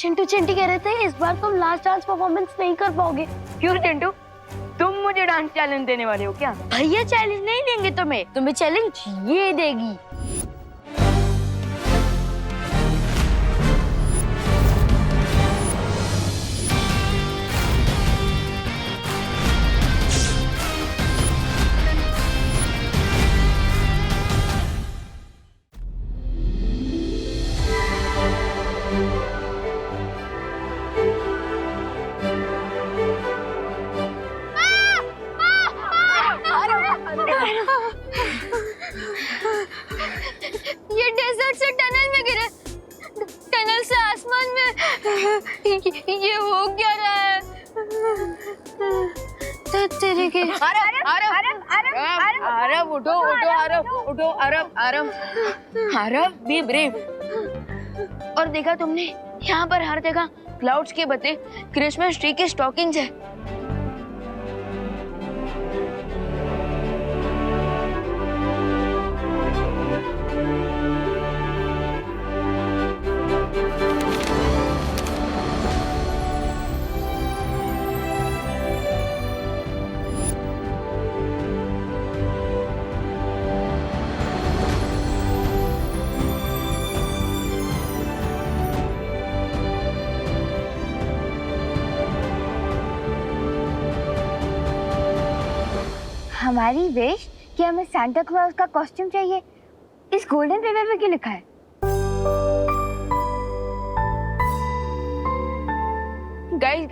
चिंटू चिंटी कह रहे थे इस बार तुम लास्ट डांस परफॉर्मेंस नहीं कर पाओगे। क्यों चिंटू, तुम मुझे डांस चैलेंज देने वाले हो क्या? भैया चैलेंज नहीं देंगे तुम्हें चैलेंज ये देगी। ये डेजर्ट से टनल में गिरे, टनल से आसमान में, ये हो क्या रहा है? तेरे के आरव उठो आरव बी ब्रेव। और देखा तुमने, यहाँ पर हर जगह क्लाउड्स के बदले क्रिसमस ट्री के स्टॉकिंग्स है। हमारी विश कि हमें सांता क्लॉज का कॉस्ट्यूम चाहिए, इस गोल्डन पेपर पे क्यों लिखा है? गाइस,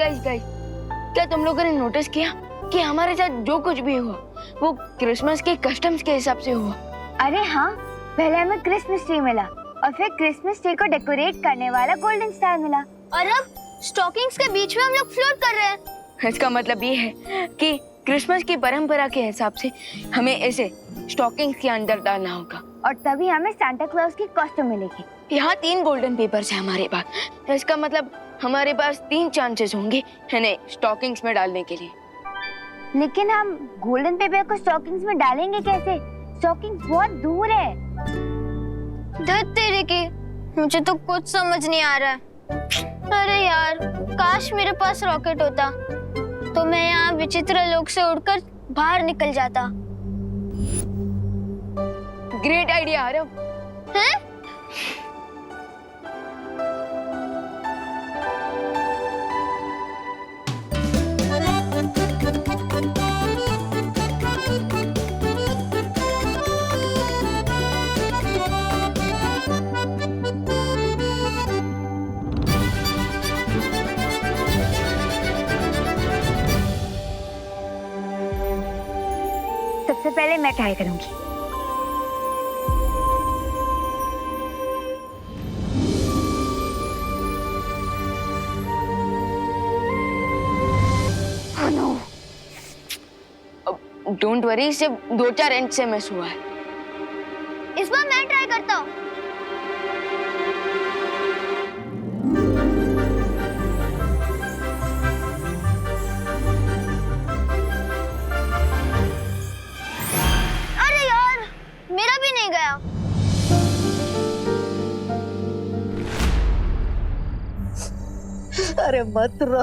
क्या तुम लोगों ने नोटिस किया कि हमारे साथ जो कुछ भी हुआ वो क्रिसमस के कस्टम्स के हिसाब से हुआ? अरे हाँ, पहले हमें क्रिसमस ट्री मिला और फिर क्रिसमस ट्री को डेकोरेट करने वाला गोल्डन स्टार मिला, और अब स्टॉकिंग्स के बीच में हम लोग फ्लोट कर रहे हैं। इसका मतलब ये है कि क्रिसमस की परंपरा के हिसाब से हमें इसे स्टॉकिंग्स के अंदर डालना होगा, और तभी हमें सांता क्लॉज की कॉस्ट्यूम मिलेगी। यहाँ 3 गोल्डन पेपर्स है हमारे पास। इसका मतलब हमारे पास 3 चांसेस होंगे इन्हें स्टॉकिंग्स में डालने के लिए। लेकिन हम गोल्डन पेपर को स्टॉकिंग्स में डालेंगे कैसे? स्टॉकिंग्स बहुत दूर है। धत तेरे की, मुझे तो कुछ समझ नहीं आ रहा है। अरे यार, काश मेरे पास रॉकेट होता तो मैं यहाँ विचित्र लोक से उड़कर बाहर निकल जाता। Great idea Aarav. हैं? सबसे पहले मैं ट्राई करूंगी। डोंट वरी, सिर्फ 2-4 इंच से मिस हुआ है। इस बार मैं ट्राई करता हूँ। अरे यार, मेरा भी नहीं गया। अरे मत रो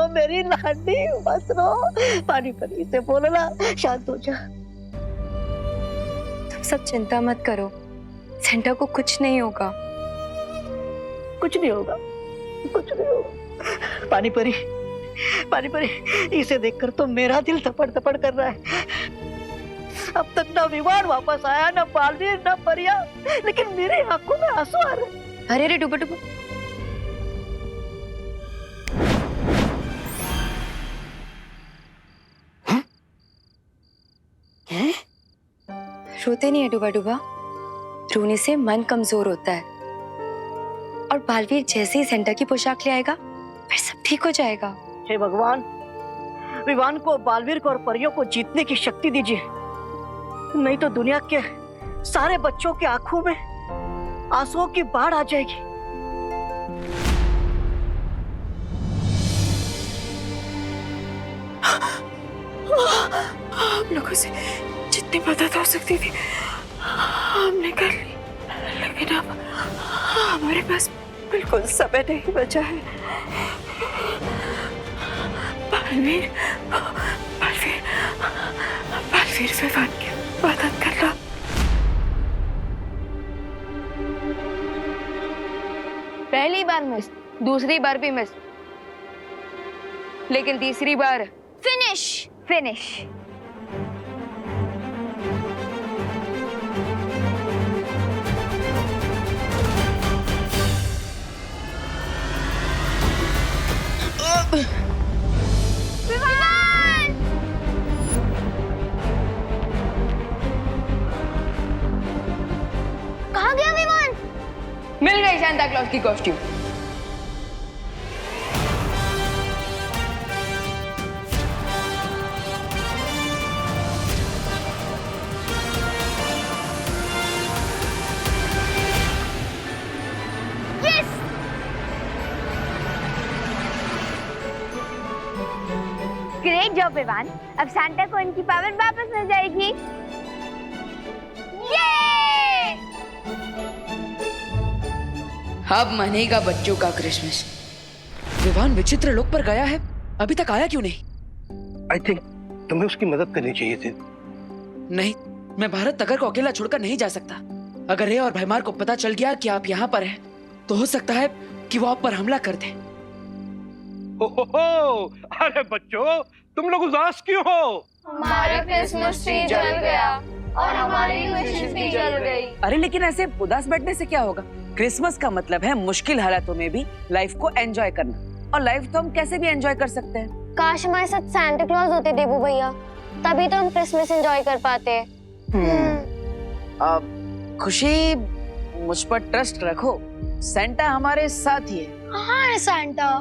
मेरी लाडी, मत रो। पानी परी से बोलो ना, शांत हो जा। तुम सब चिंता मत करो, सेंटा को कुछ नहीं होगा। कुछ नहीं होगा। पानी परी, इसे देखकर तो मेरा दिल थपड़ कर रहा है। अब तक ना विमान वापस आया, ना बालवीर, ना परिया, लेकिन मेरे आंखों में आंसू आ रहे। अरे डुबा रोते नहीं है डुबा, रोने से मन कमजोर होता है। और बालवीर जैसे ही सेंटा की पोशाक ले आएगा फिर सब ठीक हो जाएगा। हे भगवान, विवान को, बालवीर को और परियों को जीतने की शक्ति दीजिए, नहीं तो दुनिया के सारे बच्चों की आंखों में आंसुओं की बाढ़ आ जाएगी। हम लोगों से जितनी मदद हो सकती थी हमने कर ली, लेकिन अब हमारे पास बिल्कुल समय नहीं बचा है। बालवीर, बालवीर, बालवीर विवान की मदद करना। पहली बार मिस, दूसरी बार भी मिस, लेकिन तीसरी बार फिनिश फिनिश। कहाँ गया विमान? मिल गई सांता क्लॉज की कॉस्ट्यूम। Great job Vivaan. अब सांता को इनकी पावर वापस मिल जाएगी। ये! अब मनेगा बच्चों का क्रिसमस। विवान विचित्र लोक पर गया है, अभी तक आया क्यों नहीं? आई थिंक तुम्हें उसकी मदद करनी चाहिए थी। नहीं, मैं भारत नगर को अकेला छोड़कर नहीं जा सकता। अगर रे और भैमार को पता चल गया कि आप यहाँ पर हैं, तो हो सकता है कि वो आप पर हमला कर दें। हो, अरे बच्चों, तुम लोग उदास क्यों हो? हमारा क्रिसमस ट्री जल गया और हमारी विशेस भी जल गई। अरे लेकिन ऐसे उदास बैठने से क्या होगा? क्रिसमस का मतलब है मुश्किल हालातों में भी लाइफ को एंजॉय करना, और लाइफ तो हम कैसे भी एंजॉय कर सकते हैं। काश हमारे साथ सांता क्लॉज होते देबू भैया, तभी तो हम क्रिसमस एंजॉय कर पाते। अब खुशी, मुझ पर ट्रस्ट रखो, सेंटा हमारे साथ ही है। कहाँ है सांता?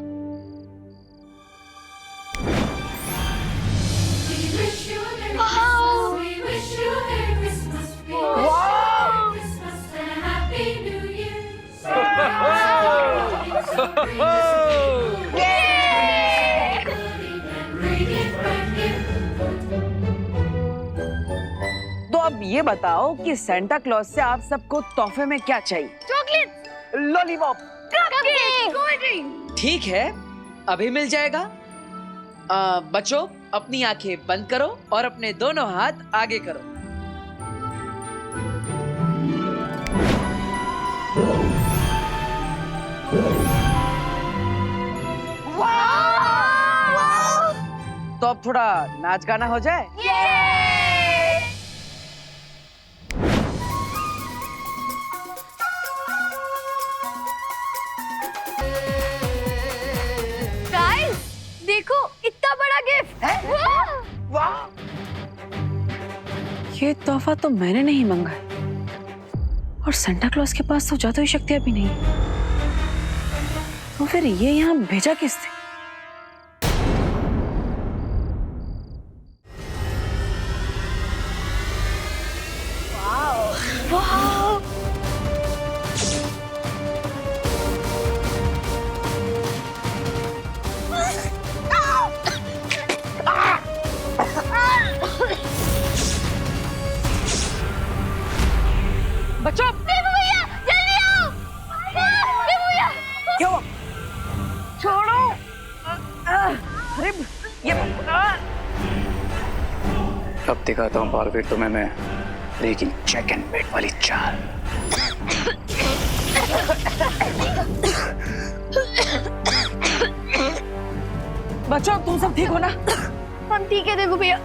तो अब ये बताओ कि सेंटा क्लॉज से आप सबको तोहफे में क्या चाहिए? Chocolate, lollipop. Cupcake, cold drink. ठीक है, अभी मिल जाएगा। बच्चों, अपनी आंखें बंद करो और अपने दोनों हाथ आगे करो। तो अब थोड़ा नाच गाना हो जाए। गाइस, देखो इतना बड़ा गिफ्ट। वाह! ये तोहफा तो मैंने नहीं मांगा है, और सेंटा क्लॉज के पास तो जादुई शक्तियां भी नहीं। तो फिर ये यहाँ भेजा किसने? बच्चों, भैया, जल्दी आओ। भैया, क्यों? छोड़ो! अरे ये अब दिखाता हूँ बालवीर तुम्हें मैं, लेकिन चेक एंड बेट वाली चाल। बच्चों, तुम सब ठीक हो ना? हम ठीक है देखो भैया।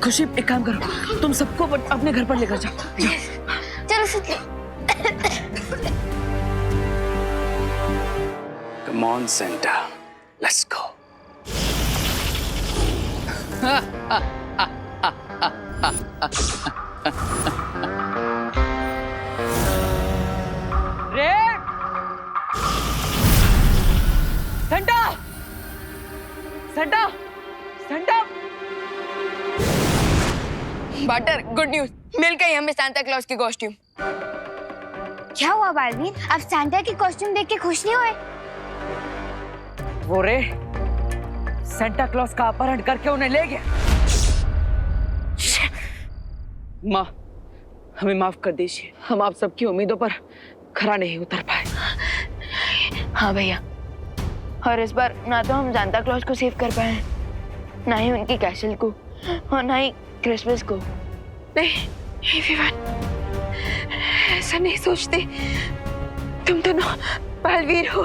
खुशी, एक काम करो, तुम सबको अपने घर पर लेकर जाओ। चलो सुनो। Come on, Santa, let's go. Red! Santa! Santa! Santa! Butter, good news, मिल गई हमें सांता क्लॉज की कॉस्ट्यूम। क्या हुआ बालवीर? आप सांता की कॉस्ट्यूम देख के खुश नहीं हुए? वो रे सेंटा क्लॉज का अपहरण करके उन्हें ले गया। माँ, हमें माफ कर दीजिए, हम आप सबकी उम्मीदों पर खरा नहीं उतर पाए। हाँ भैया, और इस बार ना तो हम सांता क्लॉज को सेव कर पाए, ना ही उनकी कैसल को, और ना ही क्रिसमस को। नहीं विवान, ऐसा नहीं सोचते। तुम दोनों बालवीर हो,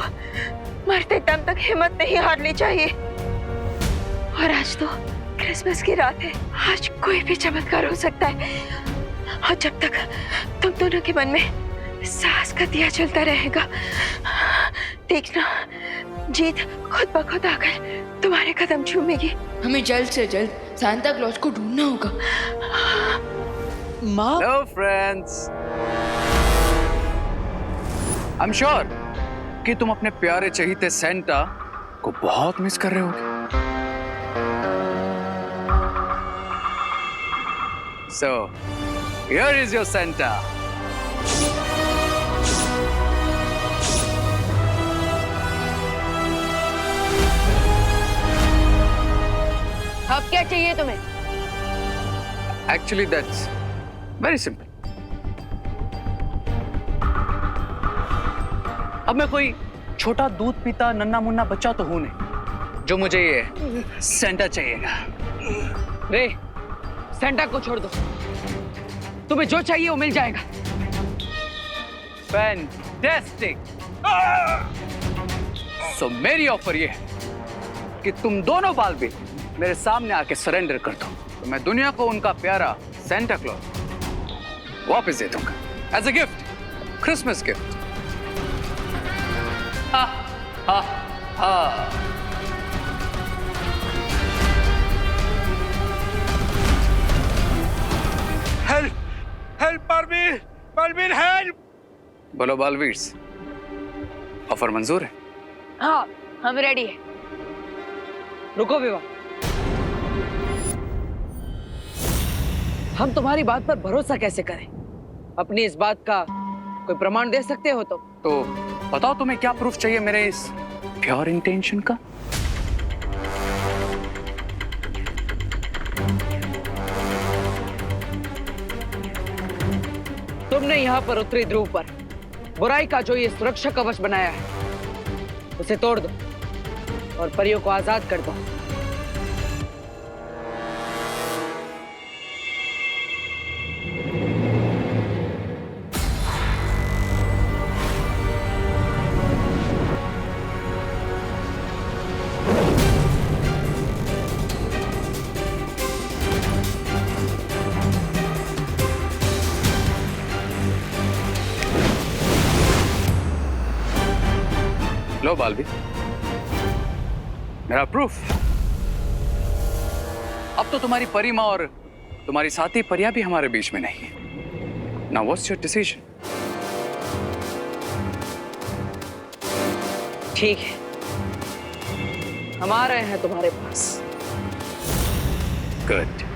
मरते दम तक हिम्मत नहीं हारनी चाहिए। और आज तो क्रिसमस की रात है, आज कोई भी चमत्कार हो सकता है। और जब तक तुम दोनों के मन में साहस का दिया चलता रहेगा, देखना जीत खुद ब खुद आकर तुम्हारे कदम चूमेगी। हमें जल्द से जल्द सांता क्लॉज को ढूंढना होगा। माँ, hello friends, I am sure कि तुम अपने प्यारे चहीते सेंटा को बहुत मिस कर रहे होगे। So, here is your Santa. अब क्या चाहिए तुम्हें? Actually, that's very simple. अब मैं कोई छोटा दूध पीता नन्ना मुन्ना बच्चा तो हूं नहीं जो मुझे ये सेंटा चाहिएगा। रे, सेंटा को छोड़ दो, तुम्हें जो चाहिए वो मिल जाएगा। फैंटास्टिक। सो मेरी ऑफर ये है कि तुम दोनों बालवीर मेरे सामने आके सरेंडर कर दो, तो मैं दुनिया को उनका प्यारा सेंटा क्लॉज वापस दे दूंगा as a gift, Christmas gift. हा हा हा। Help help Baalveer, Baalveer help. बोलो बालवीर्स, ऑफर मंजूर है? हाँ, हम रेडी है। रुको विवाह, हम तुम्हारी बात पर भरोसा कैसे करें? अपनी इस बात का कोई प्रमाण दे सकते हो? तो बताओ तुम्हें क्या प्रूफ चाहिए मेरे इस प्योर इंटेंशन का? तुमने यहाँ पर उत्तरी ध्रुव पर बुराई का जो ये सुरक्षा कवच बनाया है, उसे तोड़ दो और परियों को आजाद कर दो। लो बालवीर, मेरा प्रूफ। अब तो तुम्हारी परी माँ और तुम्हारी साथी परिया भी हमारे बीच में नहीं है। Now what's your decision? ठीक है, हम आ रहे हैं तुम्हारे पास। गुड।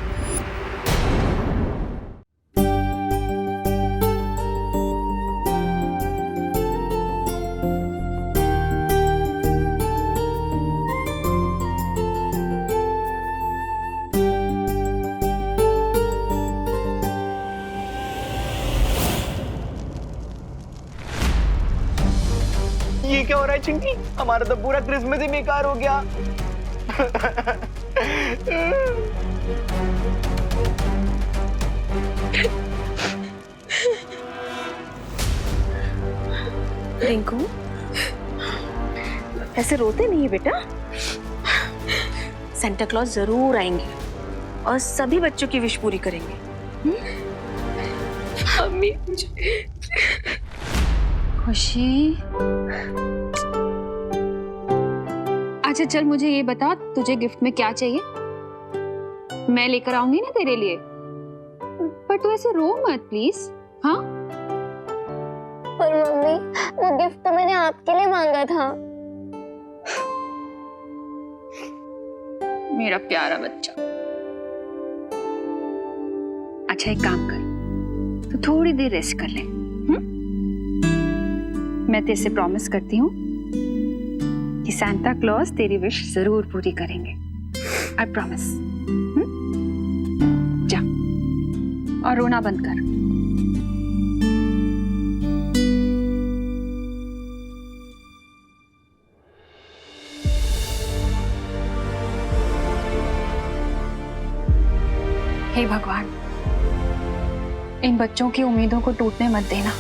ये क्या हो रहा है चिंकी? हमारा तो पूरा क्रिसमस ही बेकार हो गया। रिंकू, ऐसे रोते नहीं बेटा। सेंटा क्लॉज जरूर आएंगे और सभी बच्चों की विश पूरी करेंगे। मम्मी, खुशी, अच्छा चल मुझे ये बता, तुझे गिफ्ट में क्या चाहिए? मैं लेकर आऊंगी ना तेरे लिए, पर तू ऐसे रो मत प्लीज। हाँ, पर मम्मी, वो गिफ्ट तो मैंने आपके लिए मांगा था। मेरा प्यारा बच्चा। अच्छा एक काम कर, तू थोड़ी देर रेस्ट कर ले। मैं तेरे से प्रॉमिस करती हूँ कि सांता क्लॉज तेरी विश जरूर पूरी करेंगे। I promise. जा और रोना बंद कर। हे भगवान, इन बच्चों की उम्मीदों को टूटने मत देना।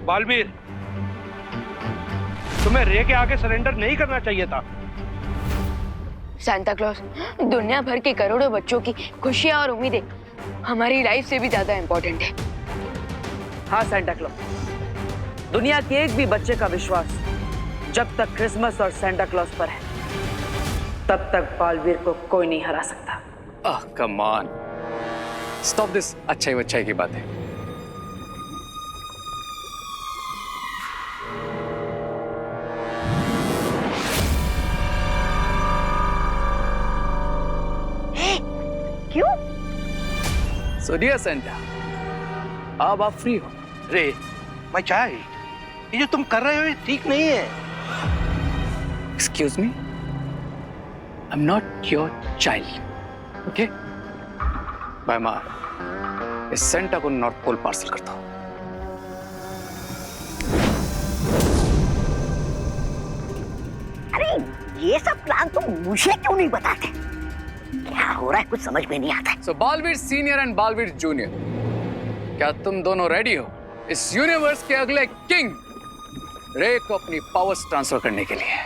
बालवीर, तुम्हें रे के आगे सरेंडर नहीं करना चाहिए था। सांता क्लॉज, दुनिया भर के करोड़ों बच्चों की खुशियां और उम्मीदें हमारी लाइफ से भी ज्यादा इम्पोर्टेंट है। हाँ सेंटा क्लॉज, दुनिया के एक भी बच्चे का विश्वास जब तक क्रिसमस और सेंटा क्लॉज पर है तब तक बालवीर को कोई नहीं हरा सकता। कम ऑन, स्टॉप दिस अच्छाई वच्छाई की बातें। क्यों? सो डियर सेंटा, अब आप फ्री हो। रे, मैं चाहे ये जो तुम कर रहे हो ये ठीक नहीं है। Excuse me, I am not your child, okay? Bye मार, इस सेंटा को नॉर्थ पोल पार्सल करता हूं। अरे ये सब प्लान तुम मुझे क्यों नहीं बताते? क्या हो रहा है कुछ समझ में नहीं आता। So Baalveer senior and Baalveer junior, क्या तुम दोनों रेडी हो इस यूनिवर्स के अगले किंग रे को अपनी पावर्स ट्रांसफर करने के लिए?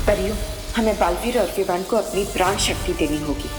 परियों, हमें बालवीर और विवान को अपनी प्राण शक्ति देनी होगी।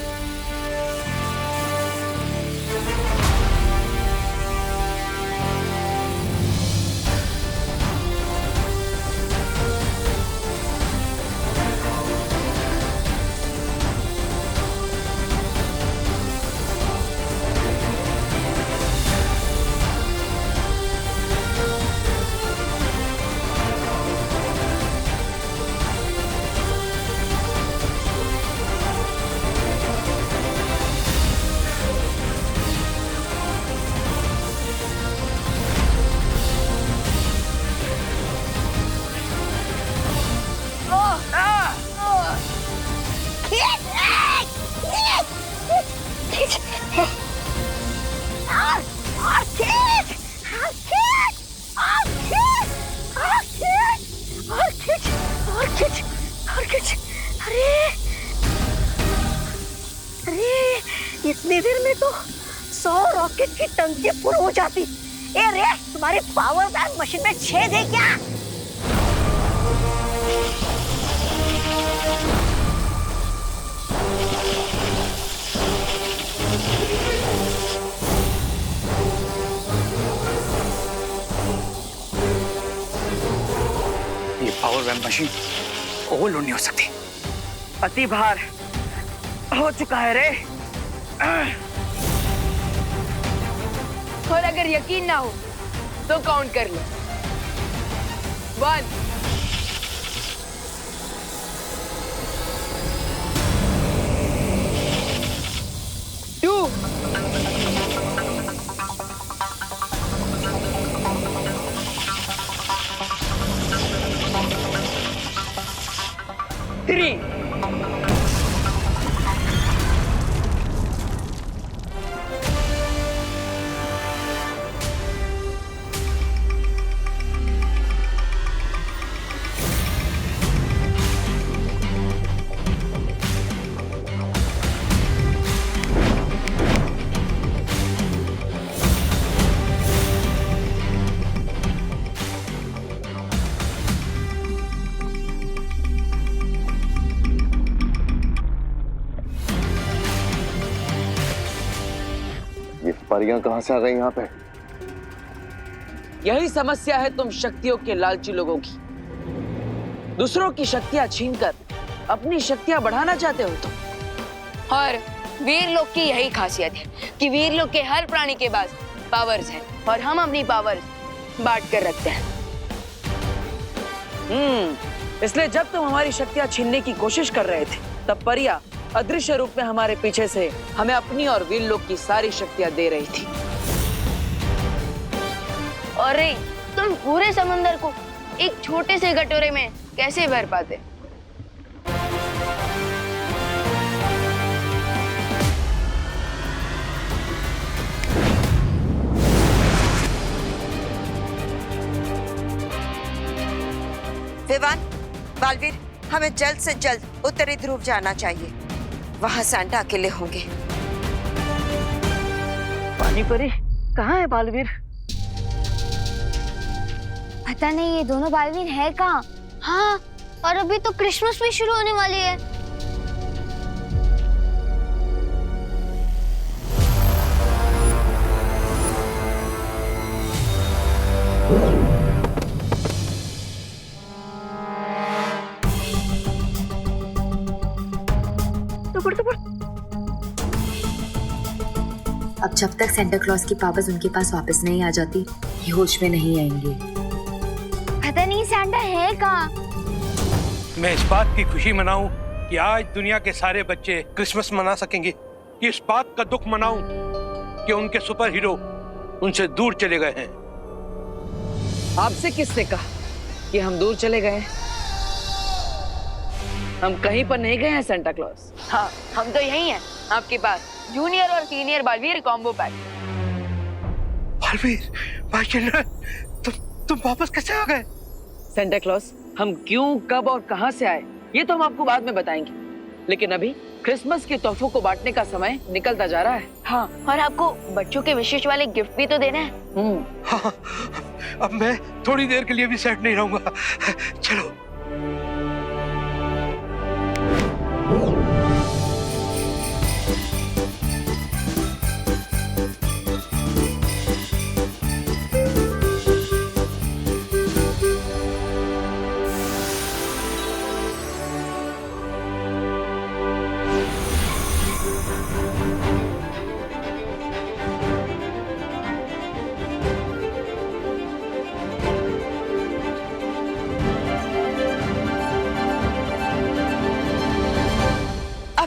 इतनी देर में तो 100 रॉकेट की टंकी फुल हो जाती। ए रे, तुम्हारे पावर बैंक मशीन में छेद है क्या? ये पावर बैंक मशीन ओवरलोड नहीं हो सकती। अति भार हो चुका है रे। और अगर यकीन ना हो तो काउंट कर लो। 1 2 3 4 परियां कहाँ से आ गई यहाँ पे? यही समस्या है तुम शक्तियों के लालची लोगों की। दूसरों की शक्तियां छीनकर अपनी शक्तियां बढ़ाना चाहते हो तुम। और वीर लोग की यही खासियत है कि वीर लोग के हर प्राणी के पास पावर्स हैं और हम अपनी पावर्स बांट कर रखते हैं। इसलिए जब तुम हमारी शक्तियां छीनने की कोशिश कर रहे थे तब परिया अदृश्य रूप में हमारे पीछे से हमें अपनी और वीर लोग की सारी शक्तियां दे रही थी। और तुम पूरे समंदर को एक छोटे से कटोरे में कैसे भर पाते? विवान, बालवीर, हमें जल्द से जल्द उत्तरी ध्रुव जाना चाहिए। वहां सैंटा अकेले होंगे। पानी परी, कहाँ है बालवीर? पता नहीं ये दोनों बालवीर है कहाँ। हाँ, और अभी तो क्रिसमस भी शुरू होने वाली है। अब जब तक सेंटा क्लॉज की पावर्स उनके पास वापस नहीं आ जाती, ये होश में नहीं आएंगे। पता नहीं सैंटा है कहाँ। मैं इस बात की खुशी मनाऊं कि आज दुनिया के सारे बच्चे क्रिसमस मना सकेंगे। इस बात का दुख मनाऊं कि उनके सुपर हीरो उनसे दूर चले गए हैं। आपसे किसने कहा कि हम दूर चले गए हैं? हम कहीं पर नहीं गए हैं सेंटा क्लॉज। हाँ, हम तो यही हैं आपके पास, जूनियर और senior Baalveer combo pack. Baalveer, भाई चिल्ड्रन, तुम वापस कैसे आ गए? सेंटा क्लॉज, हम क्यों, कब और कहां से आए ये तो हम आपको बाद में बताएंगे, लेकिन अभी क्रिसमस के तोहफों को बांटने का समय निकलता जा रहा है। हाँ, और आपको बच्चों के विशेष वाले गिफ्ट भी तो देना है। हाँ, अब मैं थोड़ी देर के लिए भी सेट नहीं रहूंगा। चलो।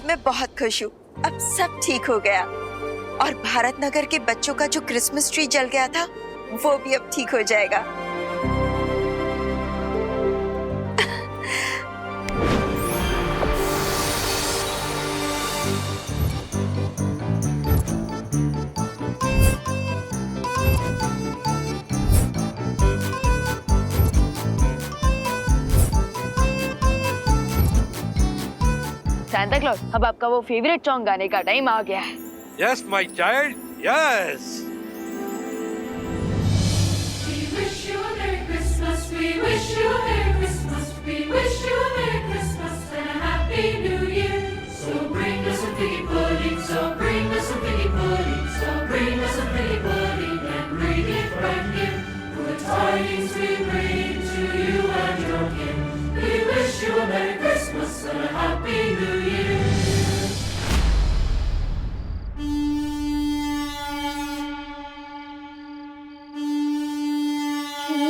मैं बहुत खुश हूँ, अब सब ठीक हो गया। और भारत नगर के बच्चों का जो क्रिसमस ट्री जल गया था वो भी अब ठीक हो जाएगा। सैंटा क्लॉज, अब आपका वो फेवरेट सॉन्ग गाने का टाइम आ गया है। Yes, my child. Yes. We wish you a Merry Christmas. We wish you a Merry Christmas. We wish you a Merry Christmas and a Happy New Year. So bring us some piggy pudding. So bring us some piggy pudding. So bring us some piggy pudding and bring it right here. Good tidings we bring to you and your kin. We wish you a Merry Christmas and a Happy New Year.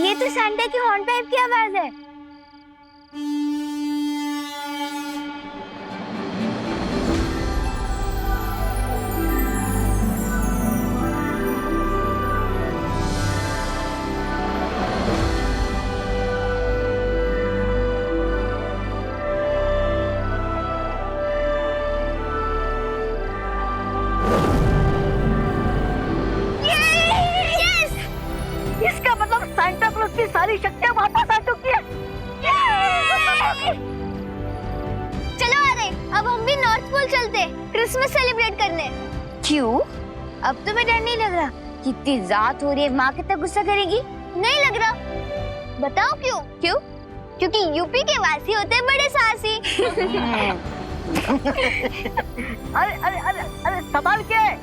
ये तो Santa की horn pipe की आवाज है। इसका मतलब Santa clause की सारी शक्तियां वापस आ चुकी है। चलो अरे, अब हम भी नॉर्थ पोल चलते क्रिसमस सेलिब्रेट करने। क्यों? अब तो मैं डर नहीं लग रहा। कितनी रात हो रही है, माँ कितना गुस्सा करेगी। नहीं लग रहा। बताओ क्यों? क्यों? क्योंकि यूपी के वासी होते हैं बड़े साहसी। अरे अरे अरे अरे, सवाल क्या है?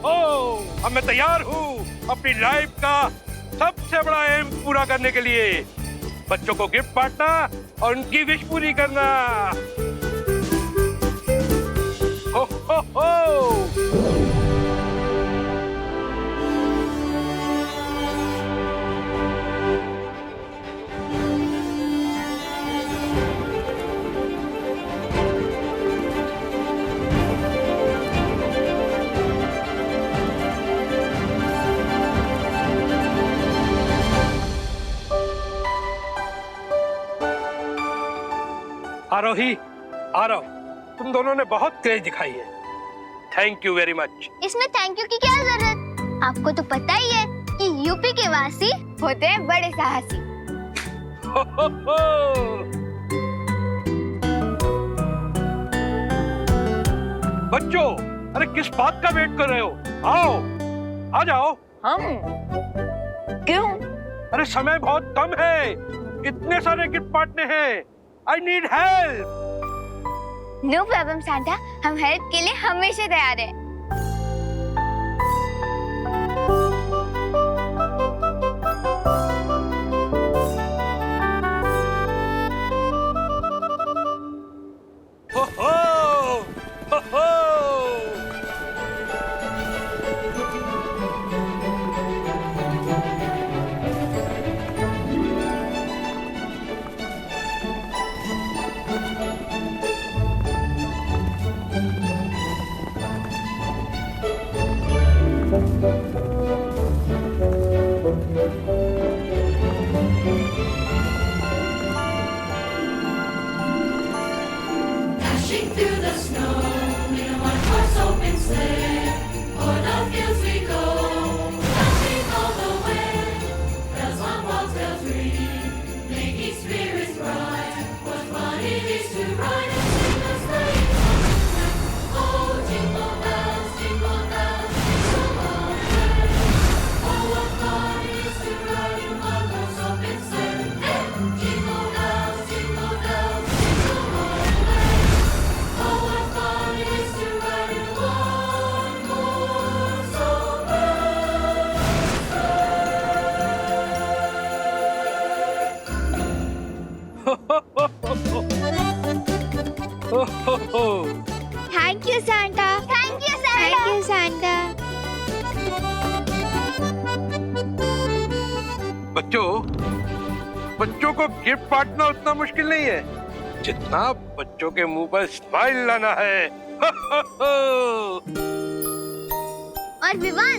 अब मैं तैयार हूँ अपनी लाइफ का सबसे बड़ा एम पूरा करने के लिए, बच्चों को गिफ्ट बांटना और उनकी विश पूरी करना। हो हो हो। आरोही, आरव, तुम दोनों ने बहुत क्रेज दिखाई है। Thank you very much. इसमें थैंक यू की क्या जरूरत? आपको तो पता ही है कि यूपी के वासी होते हैं बड़े साहसी। हो हो हो। बच्चों, अरे किस बात का वेट कर रहे हो? आओ, आ जाओ। हम क्यों? अरे समय बहुत कम है, इतने सारे गिफ्ट बांटने हैं। I need help. No problem Santa, हम हेल्प के लिए हमेशा तैयार हैं। हो हो, हो हो। Dashing through the snow in a one-horse open sleigh. O'er the fields we go, dancing all the way. Bells on walls, bells ring, making spirits bright. What fun it is to ride and sing a sleighing song. Oh, jingle bells, jingle all the way. Oh, what fun it is to ride in a one-horse open sleigh. Hey! Jingle bells, jingle bells, jingle all the way. Oh, what fun it is to ride in a one-horse हो ho हो। Thank you Santa. Thank you Santa. Thank you Santa. बच्चों को gift बांटना उतना मुश्किल नहीं है जितना बच्चों के मुंह पर स्माइल लाना है। हो हो हो। और विवान,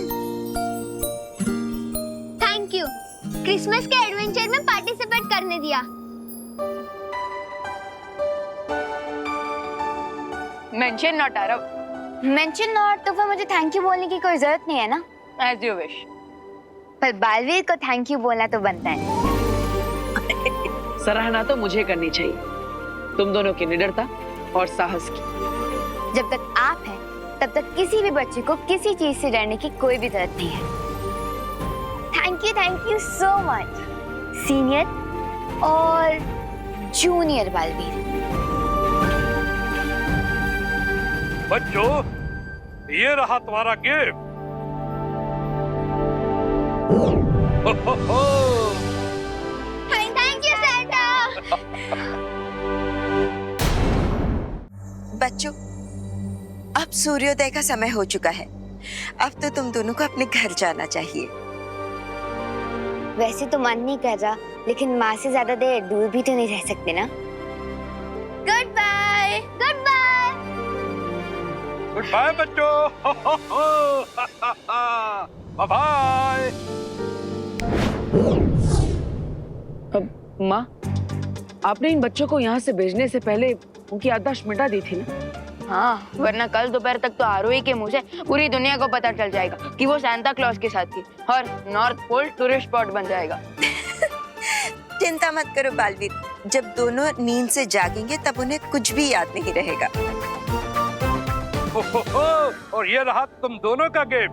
थैंक यू क्रिसमस के एडवेंचर में पार्टिसिपेट करने दिया। Mention not Aarav. Mention not तो फिर मुझे थैंक यू बोलने की कोई जरूरत नहीं है ना। As you wish. पर बालवीर को थैंक यू बोलना तो बनता है। सराहना तो मुझे करनी चाहिए तुम दोनों की निडरता और साहस की। जब तक आप हैं तब तक किसी भी बच्चे को किसी चीज से डरने की कोई भी जरूरत नहीं है। Thank you so much senior और जूनियर बालवीर। बच्चों, ये रहा तुम्हारा गिफ्ट। हो हो हो। Thank you Santa. बच्चों, अब सूर्योदय का समय हो चुका है। अब तो तुम दोनों को अपने घर जाना चाहिए। वैसे तो मन नहीं कर रहा, लेकिन माँ से ज्यादा देर दूर भी तो नहीं रह सकते ना। Good bye. Good bye. Good bye बच्चों। Ho ho ho. Bye bye. अब माँ, आपने इन बच्चों को यहाँ से भेजने से पहले उनकी याददाश्त मिटा दी थी ना? हाँ, वरना कल दोपहर तक तो आरोही के मुंह से पूरी दुनिया को पता चल जाएगा कि वो सांता क्लॉज के साथ थी और नॉर्थ पोल टूरिस्ट स्पॉट बन जाएगा। चिंता मत करो बालवीर, जब दोनों नींद से जागेंगे तब उन्हें कुछ भी याद नहीं रहेगा। हो हो हो। और ये रहा तुम दोनों का गिफ्ट।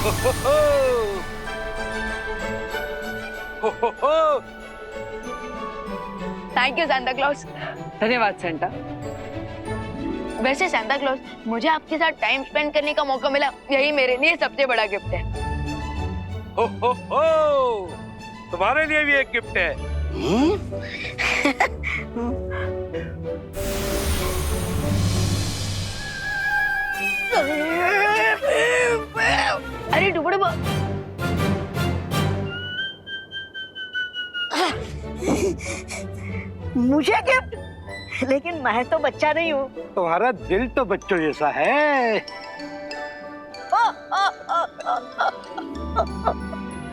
हो हो हो। हो हो हो। Thank you Santa clause. धन्यवाद सेंटा। वैसे सांता क्लॉज, मुझे आपके साथ टाइम स्पेंड करने का मौका मिला, यही मेरे लिए सबसे बड़ा गिफ्ट है। हो, तुम्हारे लिए भी एक गिफ्ट है। अरे डुबड़ुबा, मुझे गिफ्ट? लेकिन मैं तो बच्चा नहीं हूँ। तुम्हारा दिल तो बच्चों जैसा है।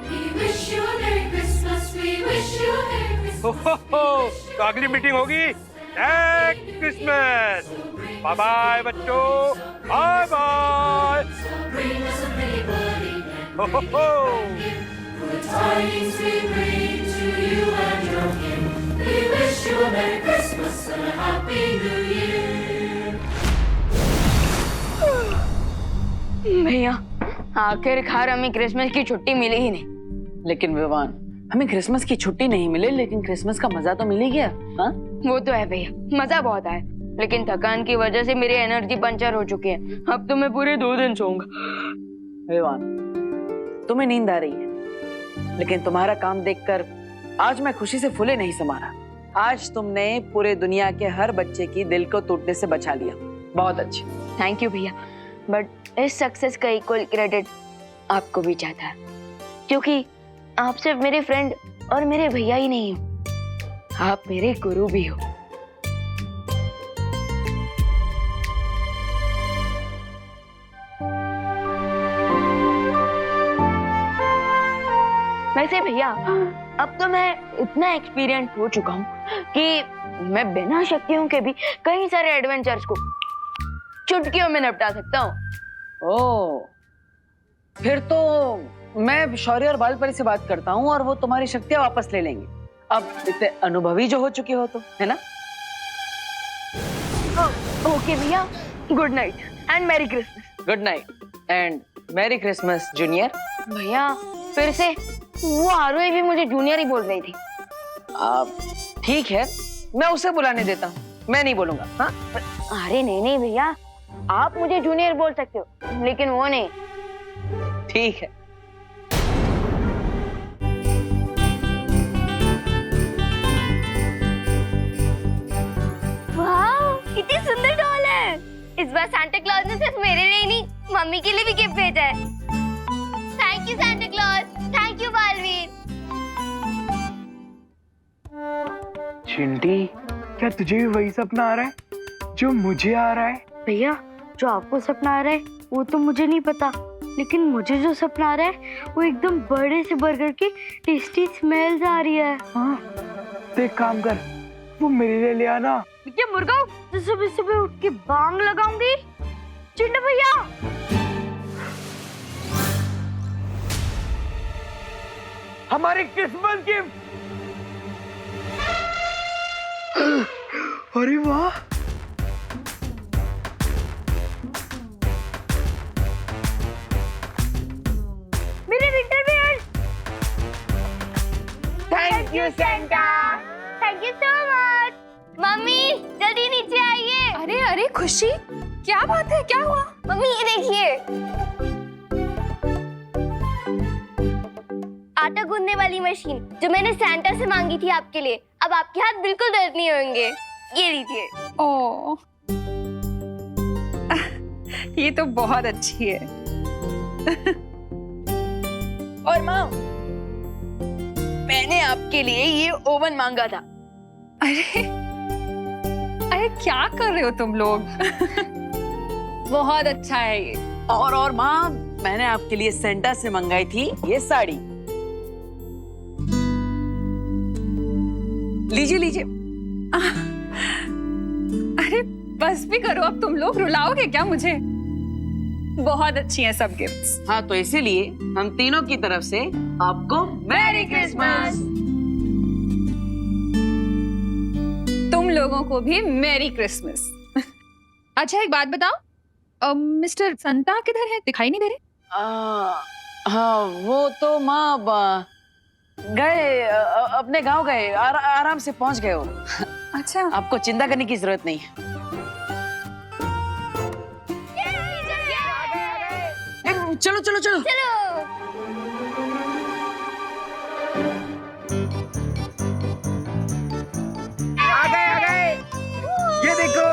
We wish you a Merry Christmas. We wish you a Merry Christmas. तो अगली मीटिंग होगी नेक्स्ट क्रिसमस। बाय बाय बच्चों, bye bye. Bring us a pretty pudding and good tidings we bring to you and your kin. We wish you a Merry Christmas and a Happy New Year. भैया, आखिरकार हमें Christmas की छुट्टी मिली ही नहीं। लेकिन विवान, हमें Christmas की छुट्टी नहीं मिले, लेकिन क्रिसमस का मजा तो मिल ही गया। हाँ? वो तो है भैया, मजा बहुत आया, लेकिन थकान की वजह से मेरी एनर्जी पंचर हो चुकी है। अब तो मैं पूरे 2 दिन सोऊंगा। विवान, तुम्हें नींद आ रही है, लेकिन तुम्हारा काम देखकर आज मैं खुशी से फूले नहीं समा रहा। आज तुमने पूरे दुनिया के हर बच्चे की दिल को टूटने से बचा लिया। बहुत अच्छे। थैंक यू भैया, बट इस सक्सेस का इक्वल क्रेडिट आपको भी चाहता है, क्योंकि आप सिर्फ मेरे फ्रेंड और मेरे भैया ही नहीं हो, आप मेरे गुरु भी हो। वैसे भैया, अब तो मैं इतना एक्सपीरियंस हो चुका हूँ कि मैं बिना शक्तियों के भी कई सारे एडवेंचर्स को चुटकियों में निपटा सकता हूँ। ओह, फिर तो मैं शौर्य और बालपरी से बात करता हूँ और वो तुम्हारी शक्तियाँ वापस ले लेंगे। अब इतने अनुभवी जो हो चुके हो तो, है ना? ओके भैया, good night and merry Christmas. Good night and merry Christmas junior. भैया, फिर से वो आरोही भी मुझे जूनियर ही बोल रही थी। ठीक है, मैं उसे बुलाने देता हूँ, मैं नहीं बोलूंगा। हाँ? अरे नहीं भैया, आप मुझे जूनियर बोल सकते हो, लेकिन वो नहीं। ठीक है। वाह, कितनी सुंदर डॉल है। इस बार सांता क्लॉज ने सिर्फ मेरे लिए नहीं, मम्मी के लिए भी गिफ्ट भेजा है। Thank you Santa Claus, thank you Baalveer. Chinti, क्या तुझे भी वही सपना आ रहा है जो मुझे आ रहा है? भैया, जो आपको सपना आ रहा है वो तो मुझे नहीं पता, लेकिन मुझे जो सपना आ रहा है वो एकदम बड़े से बर्गर की टेस्टी स्मेल्स आ रही है। हाँ, तो एक काम कर, वो मेरे लिए ले आना। क्या मुर्गा, तो सुबह सुबह उठ के बांग लगाऊंगी। चिंटू भैया, हमारी क्रिसमस गिफ्ट। अरे वाह, मेरे winter wears. Thank you Santa. Thank you so much. मम्मी, जल्दी नीचे आइए। अरे अरे खुशी, क्या बात है, क्या हुआ? मम्मी, ये देखिए, आटा गूंदने वाली मशीन जो मैंने सैंटा से मांगी थी आपके लिए। अब आपके हाथ बिल्कुल दर्द नहीं होंगे। ये लीजिए। ओह, ये तो बहुत अच्छी है। और माँ, मैंने आपके लिए ये ओवन मांगा था। अरे अरे, क्या कर रहे हो तुम लोग? बहुत अच्छा है ये। और माँ, मैंने आपके लिए सेंटा से मंगाई थी ये साड़ी। लीजिए लीजिए। अरे बस भी करो, अब तुम लोग रुलाओगे क्या मुझे? बहुत अच्छी हैं सब गिफ्ट्स। हाँ, तो इसीलिए हम तीनों की तरफ से आपको मैरी क्रिसमस। तुम लोगों को भी मैरी क्रिसमस। अच्छा, एक बात बताओ, मिस्टर संता किधर है? दिखाई नहीं दे रहे। हाँ, वो तो माँ गए, अपने गांव गए, आराम से पहुंच गए वो। अच्छा, आपको चिंता करने की जरूरत नहीं है। चलो चलो चलो आ गए। ये देखो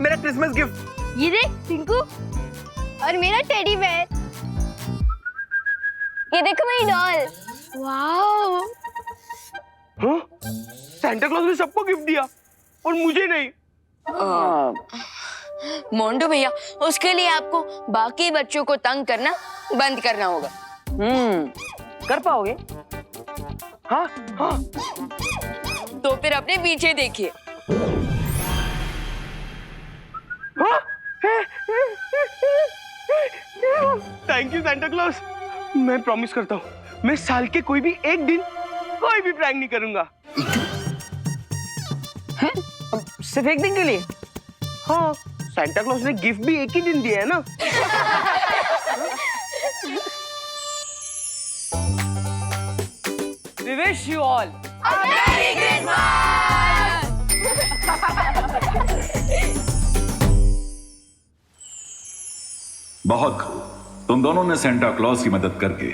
मेरा क्रिसमस गिफ्ट। ये देख टिंकू, और मेरा टेडी बेयर। ये देखो मेरी डॉल। वाओ। हाँ? सांता क्लॉज ने सबको गिफ्ट दिया और मुझे नहीं। मोंडू भैया, उसके लिए आपको बाकी बच्चों को तंग करना बंद करना होगा। कर पाओगे? हाँ हाँ। तो फिर अपने पीछे देखिए। Thank you Santa clause. मैं प्रॉमिस करता हूँ मैं साल के कोई भी एक दिन कोई भी प्रैंक नहीं करूंगा। सिर्फ एक दिन के लिए? हाँ, सांता क्लॉज ने गिफ्ट भी एक ही दिन दिया है ना। We wish you all बहुत खूब। तुम दोनों ने सेंटा क्लॉज की मदद करके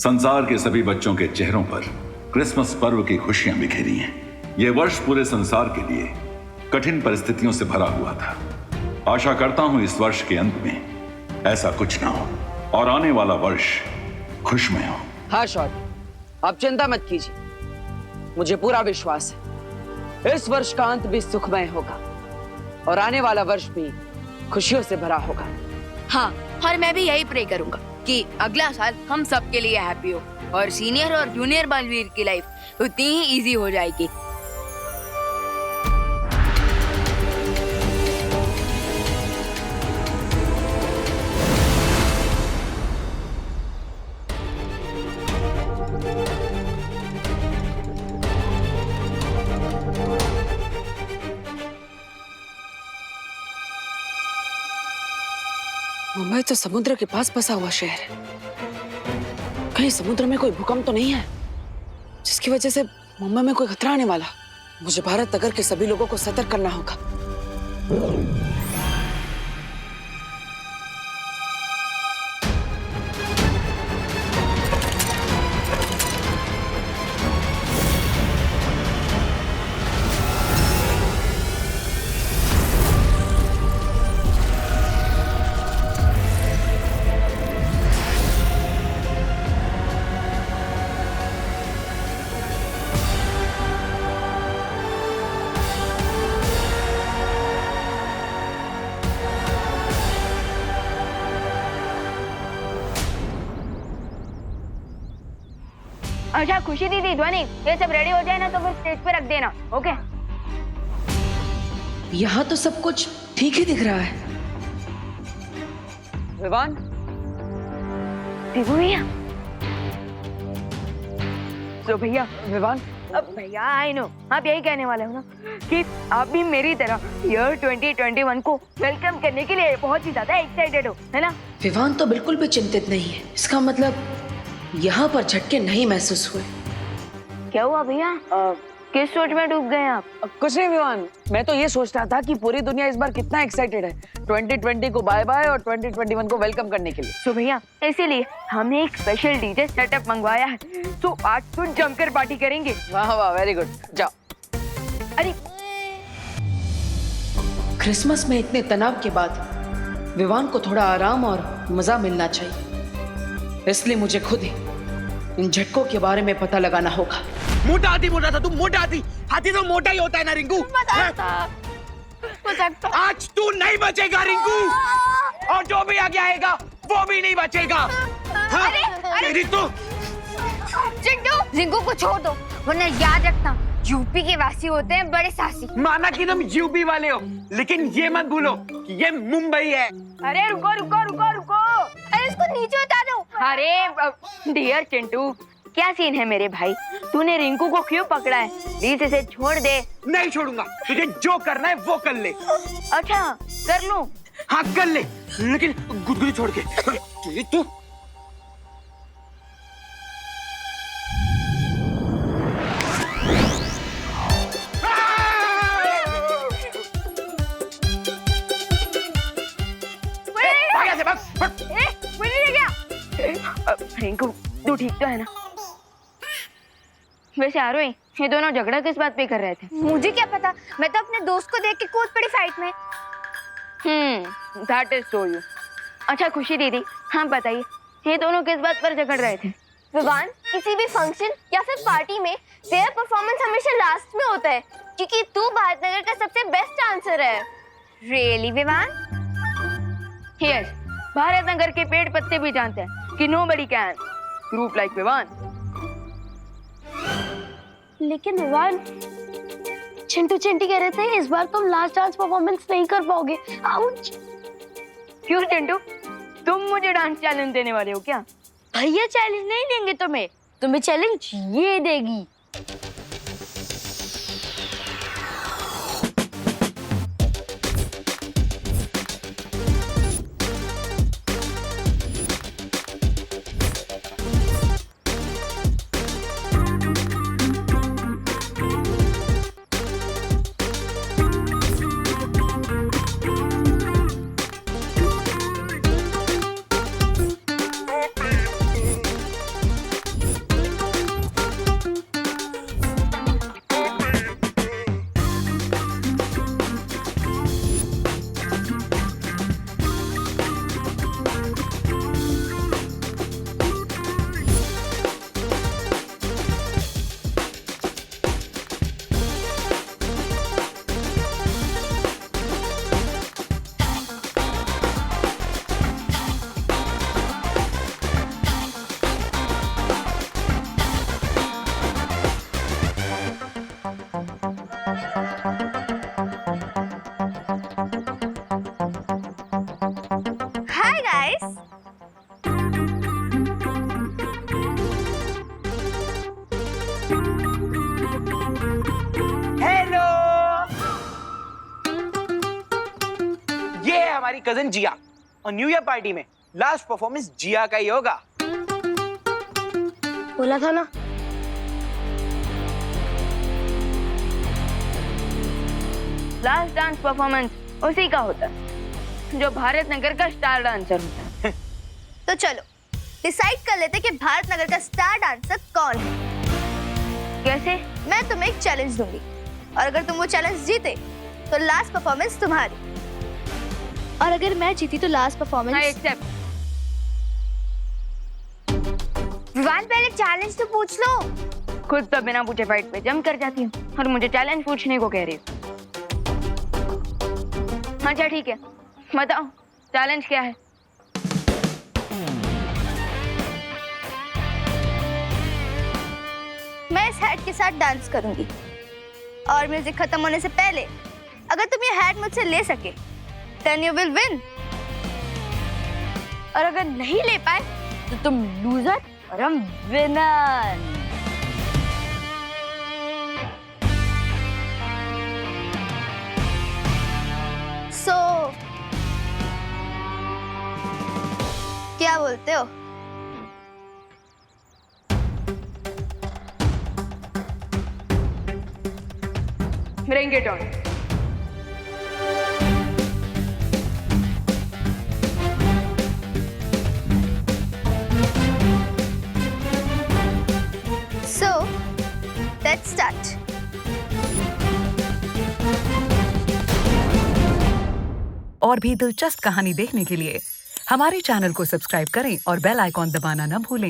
संसार के सभी बच्चों के चेहरों पर क्रिसमस पर्व की खुशियां बिखेरी हैं। यह वर्ष पूरे संसार के लिए कठिन परिस्थितियों से भरा हुआ था। आशा करता हूं इस वर्ष के अंत में ऐसा कुछ ना हो और आने वाला वर्ष खुशमय हो। हाँ शॉट, आप चिंता मत कीजिए, मुझे पूरा विश्वास है इस वर्ष का अंत भी सुखमय होगा और आने वाला वर्ष भी खुशियों से भरा होगा। हाँ, और मैं भी यही प्रे करूंगा कि अगला साल हम सबके लिए हैप्पी हो और सीनियर और जूनियर बालवीर की लाइफ उतनी ही इजी हो जाएगी। मुंबई तो समुद्र के पास बसा हुआ शहर है। कहीं समुद्र में कोई भूकंप तो नहीं है जिसकी वजह से मुंबई में कोई खतरा आने वाला? मुझे भारत नगर के सभी लोगों को सतर्क करना होगा। अच्छा खुशी दीदी, ध्वनि, ये सब रेडी हो जाए ना तो फिर स्टेज पे रख देना। ओके? यहाँ तो सब कुछ ठीक ही दिख रहा है। विवान, देखो भैया। तो भैया, विवान, अब भैया आई नो आप यही कहने वाले हो ना कि आप भी मेरी तरह ईयर 2021 को वेलकम करने के लिए बहुत ही ज्यादा एक्साइटेड हो, है ना? विवान तो बिल्कुल भी चिंतित नहीं है। इसका मतलब यहाँ पर झटके नहीं महसूस हुए। क्या हुआ भैया? किस सोच में डूब गए आप? कुछ नहीं विवान, मैं तो ये सोच रहा था कि पूरी दुनिया इस बार कितना एक्साइटेड है 2020 को बाय बाय और 2021 को वेलकम करने के लिए। तो भैया इसीलिए हमने एक स्पेशल डीजे सेटअप मंगवाया है, तो आज तो जमकर पार्टी करेंगे। वाह वाह, वेरी गुड। जाओ। अरे क्रिसमस में इतने तनाव के बाद विवान को थोड़ा आराम और मजा मिलना चाहिए, इसलिए मुझे खुद ही इन झटकों के बारे में पता लगाना होगा। मोटा था तू, मोटा हाथी तो मोटा ही होता है ना रिंकू। आज तू नहीं बचेगा रिंकू, और जो भी आगे आएगा वो भी नहीं बचेगा। हाँ? तेरी तो जिंकू को छोड़ दो, वरना याद रखना यूपी के वासी होते हैं बड़े साहसी। माना कि तुम यूपी वाले हो, लेकिन ये मत भूलो कि ये मुंबई है। अरे रुको रुको रुको रुको, अरे इसको नीचे उतार दो। अरे डियर चिंटू, क्या सीन है मेरे भाई? तूने रिंकू को क्यों पकड़ा है? प्लीज इसे छोड़ दे। नहीं छोड़ूंगा, तुझे जो करना है वो कर ले। अच्छा कर लूं? हाँ कर ले, लेकिन गुदगुदी छोड़ के। तू ए, रिंकू तू ठीक तो है ना? वैसे आरोही, ये दोनों झगड़ा किस बात पे कर रहे थे? मुझे क्या पता, मैं तो अपने दोस्त को देख के कूद पड़ी फाइट में। That is so you. अच्छा खुशी दीदी, हाँ बताइए, ये दोनों किस बात पर झगड़ रहे थे? विवान, किसी भी फंक्शन या फिर पार्टी में तेरा परफॉर्मेंस हमेशा लास्ट में होता है, क्योंकि तू भारतनगर का सबसे बेस्ट डांसर है। रियली विवान? यस, भारतनगर के पेड़ पत्ते भी जानते हैं कि nobody can group like Vivaan. लेकिन विवान, चिंटू चिंटी कह रहे थे इस बार तुम लास्ट डांस परफॉर्मेंस नहीं कर पाओगे। आउच! क्यों चिंटू, तुम मुझे डांस चैलेंज देने वाले हो क्या? भैया चैलेंज नहीं देंगे तुम्हें चैलेंज ये देगी। हाय गाइस, हेलो, ये है हमारी कजन जिया और न्यू ईयर पार्टी में लास्ट परफॉर्मेंस जिया का ही होगा। बोला था ना। लास्ट डांस परफॉर्मेंस उसी का होता है जो भारतनगर का स्टार डांसर होता है। तो चलो डिसाइड कर लेते कि भारतनगर का स्टार डांसर कौन है। कैसे? मैं तुम्हें एक चैलेंज दूंगी और अगर तुम वो चैलेंज जीते तो लास्ट परफॉर्मेंस तुम्हारी, और अगर मैं जीती तो last performance. I accept। Vivaan, पहले चैलेंज तो पूछ लो। खुद तो बिना पूछे फाइट पे जम कर जाती हूँ और मुझे चैलेंज पूछने को कह रही हो। अच्छा ठीक है, बताओ चैलेंज क्या है? मैं इस हैट के साथ डांस करूंगी और म्यूजिक खत्म होने से पहले अगर तुम ये हैट मुझसे ले सके then you will win। और अगर नहीं ले पाए तो तुम लूजर और हम विनर। सो क्या बोलते हो? Bring it on। So let's start। और भी दिलचस्प कहानी देखने के लिए हमारे चैनल को सब्सक्राइब करें और बेल आइकॉन दबाना न भूलें।